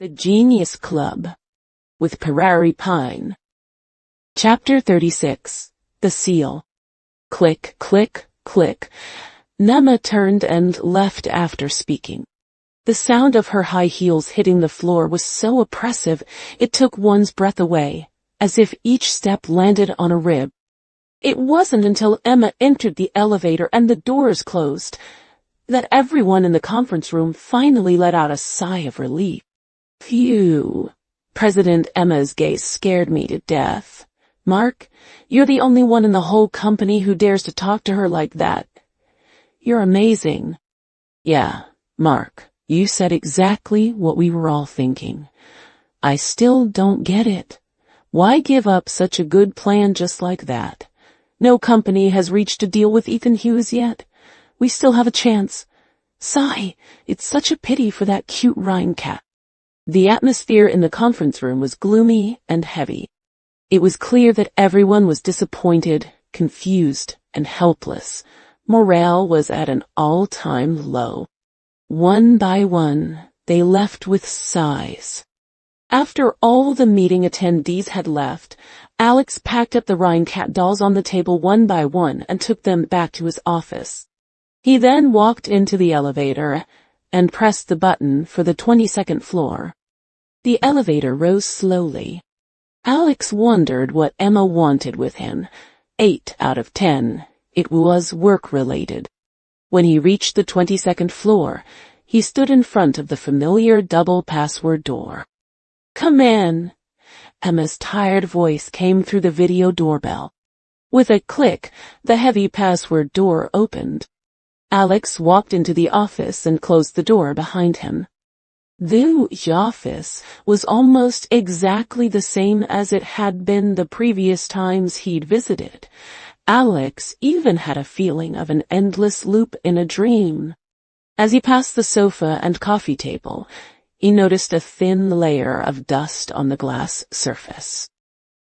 The Genius Club with Prairie Pine. Chapter 36. The Seal. Click, click, click. Nema turned and left after speaking. The sound of her high heels hitting the floor was so oppressive it took one's breath away, as if each step landed on a rib. It wasn't until Emma entered the elevator and the doors closed that everyone in the conference room finally let out a sigh of relief. Phew. President Emma's gaze scared me to death. Mark, you're the only one in the whole company who dares to talk to her like that. You're amazing. Yeah, Mark, you said exactly what we were all thinking. I still don't get it. Why give up such a good plan just like that? No company has reached a deal with Ethan Hughes yet. We still have a chance. Sigh, it's such a pity for that cute Rhine cat. The atmosphere in the conference room was gloomy and heavy. It was clear that everyone was disappointed, confused, and helpless. Morale was at an all-time low. One by one, they left with sighs. After all the meeting attendees had left, Alex packed up the Rhine cat dolls on the table one by one and took them back to his office. He then walked into the elevator and pressed the button for the 22nd floor. The elevator rose slowly. Alex wondered what Emma wanted with him. 8 out of 10. It was work-related. When he reached the 22nd floor, he stood in front of the familiar double password door. Come in. Emma's tired voice came through the video doorbell. With a click, the heavy password door opened. Alex walked into the office and closed the door behind him. The office was almost exactly the same as it had been the previous times he'd visited. Alex even had a feeling of an endless loop in a dream. As he passed the sofa and coffee table, he noticed a thin layer of dust on the glass surface.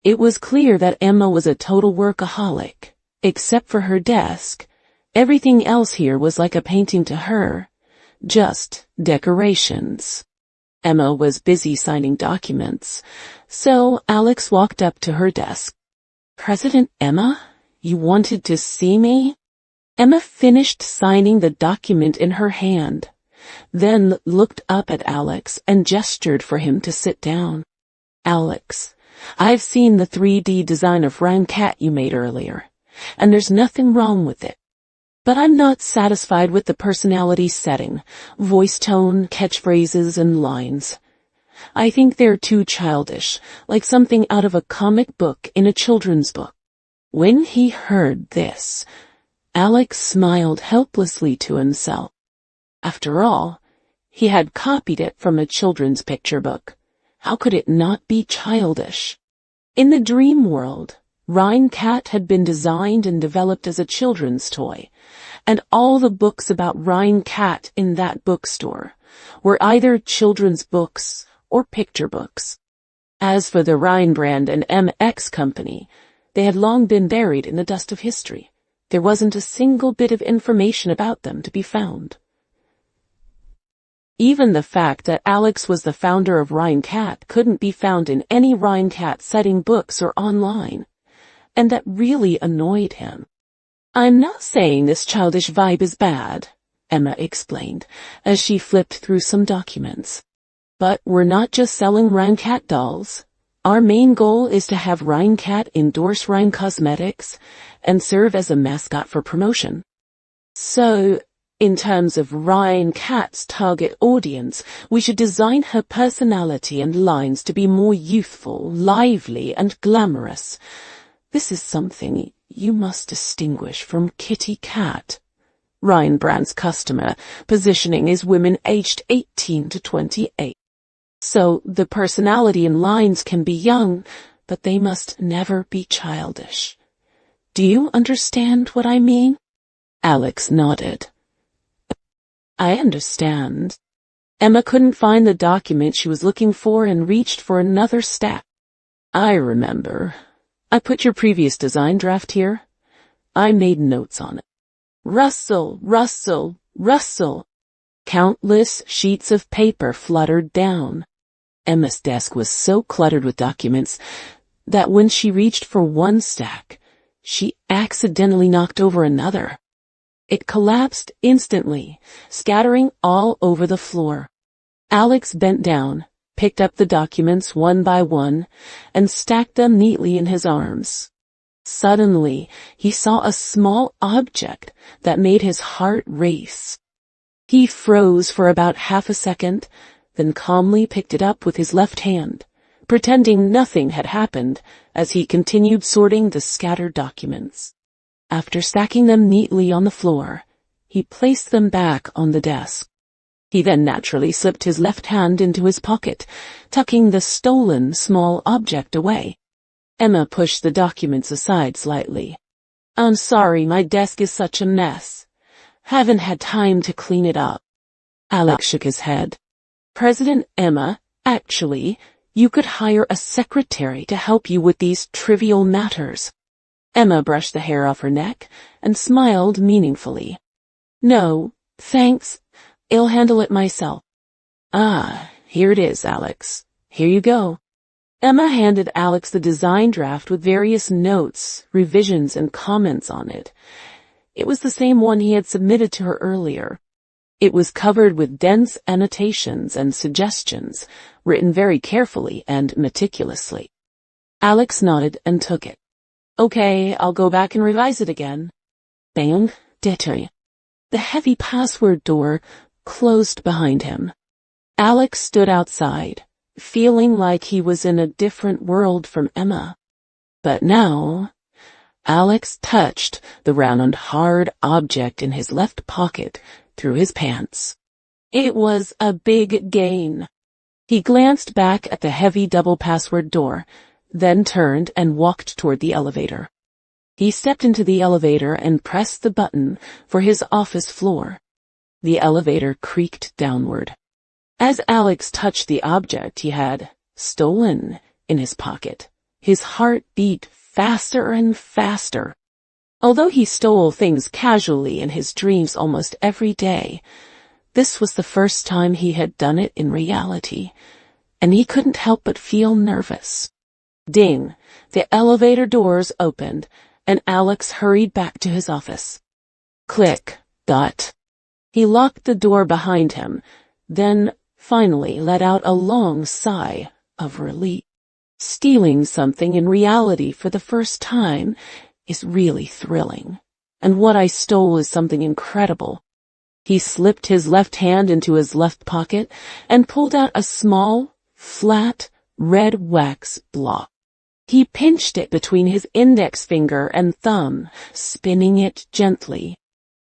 It was clear that Emma was a total workaholic. Except for her desk, everything else here was like a painting to her. Just decorations. Emma was busy signing documents, so Alex walked up to her desk. President Emma, you wanted to see me? Emma finished signing the document in her hand, then looked up at Alex and gestured for him to sit down. Alex, I've seen the 3D design of Rhine cat you made earlier, and there's nothing wrong with it. But I'm not satisfied with the personality setting, voice tone, catchphrases, and lines. I think they're too childish, like something out of a comic book in a children's book. When he heard this, Alex smiled helplessly to himself. After all, he had copied it from a children's picture book. How could it not be childish? In the dream world, Rhine cat had been designed and developed as a children's toy, and all the books about Rhine cat in that bookstore were either children's books or picture books. As for the Rhine brand and MX company, they had long been buried in the dust of history. There wasn't a single bit of information about them to be found. Even the fact that Alex was the founder of Rhine cat couldn't be found in any Rhine cat setting books or online. And that really annoyed him. I'm not saying this childish vibe is bad, Emma explained, as she flipped through some documents. But we're not just selling Rhine cat dolls. Our main goal is to have Rhine cat endorse Rhine Cosmetics and serve as a mascot for promotion. So, in terms of Rhine cat's target audience, we should design her personality and lines to be more youthful, lively, and glamorous. This is something you must distinguish from Kitty Cat. Rhine brand's customer positioning is women aged 18 to 28. So the personality and lines can be young, but they must never be childish. Do you understand what I mean? Alex nodded. I understand. Emma couldn't find the document she was looking for and reached for another stack. I remember. I put your previous design draft here. I made notes on it. Rustle, rustle, rustle. Countless sheets of paper fluttered down. Emma's desk was so cluttered with documents that when she reached for one stack, she accidentally knocked over another. It collapsed instantly, scattering all over the floor. Alex bent down, picked up the documents one by one, and stacked them neatly in his arms. Suddenly, he saw a small object that made his heart race. He froze for about half a second, then calmly picked it up with his left hand, pretending nothing had happened as he continued sorting the scattered documents. After stacking them neatly on the floor, he placed them back on the desk. He then naturally slipped his left hand into his pocket, tucking the stolen small object away. Emma pushed the documents aside slightly. "I'm sorry, my desk is such a mess. Haven't had time to clean it up." Alex shook his head. "President Emma, actually, you could hire a secretary to help you with these trivial matters." Emma brushed the hair off her neck and smiled meaningfully. "No, thanks. I'll handle it myself." "Ah, here it is, Alex. Here you go." Emma handed Alex the design draft with various notes, revisions, and comments on it. It was the same one he had submitted to her earlier. It was covered with dense annotations and suggestions, written very carefully and meticulously. Alex nodded and took it. "Okay, I'll go back and revise it again." Bang, ditty. The heavy password door closed behind him. Alex stood outside, feeling like he was in a different world from Emma. But now, Alex touched the round, hard object in his left pocket through his pants. It was a big gain. He glanced back at the heavy double password door, then turned and walked toward the elevator. He stepped into the elevator and pressed the button for his office floor. The elevator creaked downward. As Alex touched the object he had stolen in his pocket, his heart beat faster and faster. Although he stole things casually in his dreams almost every day, this was the first time he had done it in reality, and he couldn't help but feel nervous. Ding! The elevator doors opened, and Alex hurried back to his office. Click, dot. He locked the door behind him, then finally let out a long sigh of relief. Stealing something in reality for the first time is really thrilling, and what I stole is something incredible. He slipped his left hand into his left pocket and pulled out a small, flat, red wax block. He pinched it between his index finger and thumb, spinning it gently.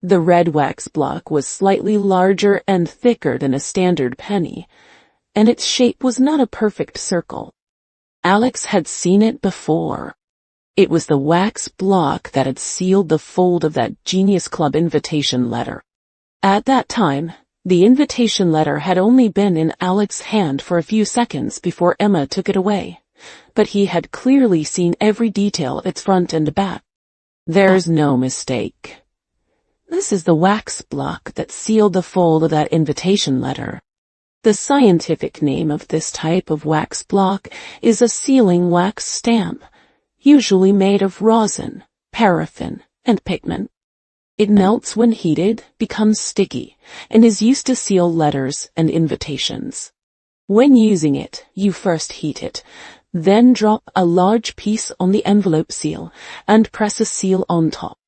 The red wax block was slightly larger and thicker than a standard penny, and its shape was not a perfect circle. Alex had seen it before. It was the wax block that had sealed the fold of that Genius Club invitation letter. At that time, the invitation letter had only been in Alex's hand for a few seconds before Emma took it away, but he had clearly seen every detail of its front and back. There's no mistake. This is the wax block that sealed the fold of that invitation letter. The scientific name of this type of wax block is a sealing wax stamp, usually made of rosin, paraffin, and pigment. It melts when heated, becomes sticky, and is used to seal letters and invitations. When using it, you first heat it, then drop a large piece on the envelope seal and press a seal on top.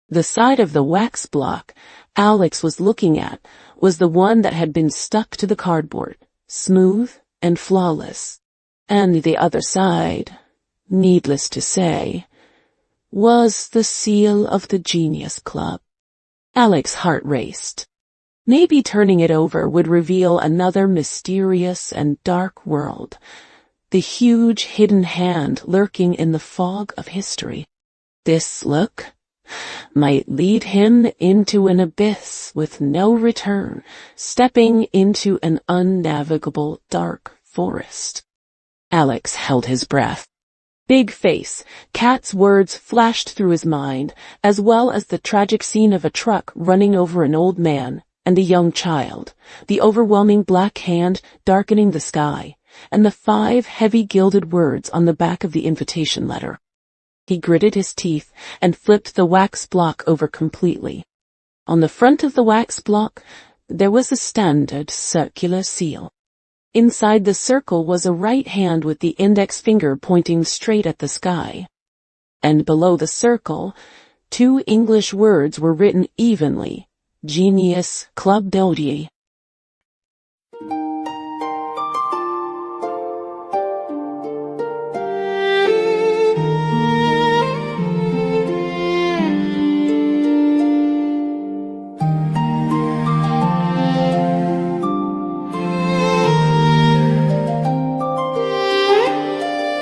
The side of the wax block Alex was looking at was the one that had been stuck to the cardboard, smooth and flawless. And the other side, needless to say, was the seal of the Genius Club. Alex's heart raced. Maybe turning it over would reveal another mysterious and dark world, the huge hidden hand lurking in the fog of history. This look might lead him into an abyss with no return, stepping into an unnavigable dark forest. Alex held his breath. Big face, Kat's words flashed through his mind, as well as the tragic scene of a truck running over an old man and a young child, the overwhelming black hand darkening the sky, and the 5 heavy gilded words on the back of the invitation letter. He gritted his teeth and flipped the wax block over completely. On the front of the wax block, there was a standard circular seal. Inside the circle was a right hand with the index finger pointing straight at the sky. And below the circle, 2 English words were written evenly: Genius Club Dodie.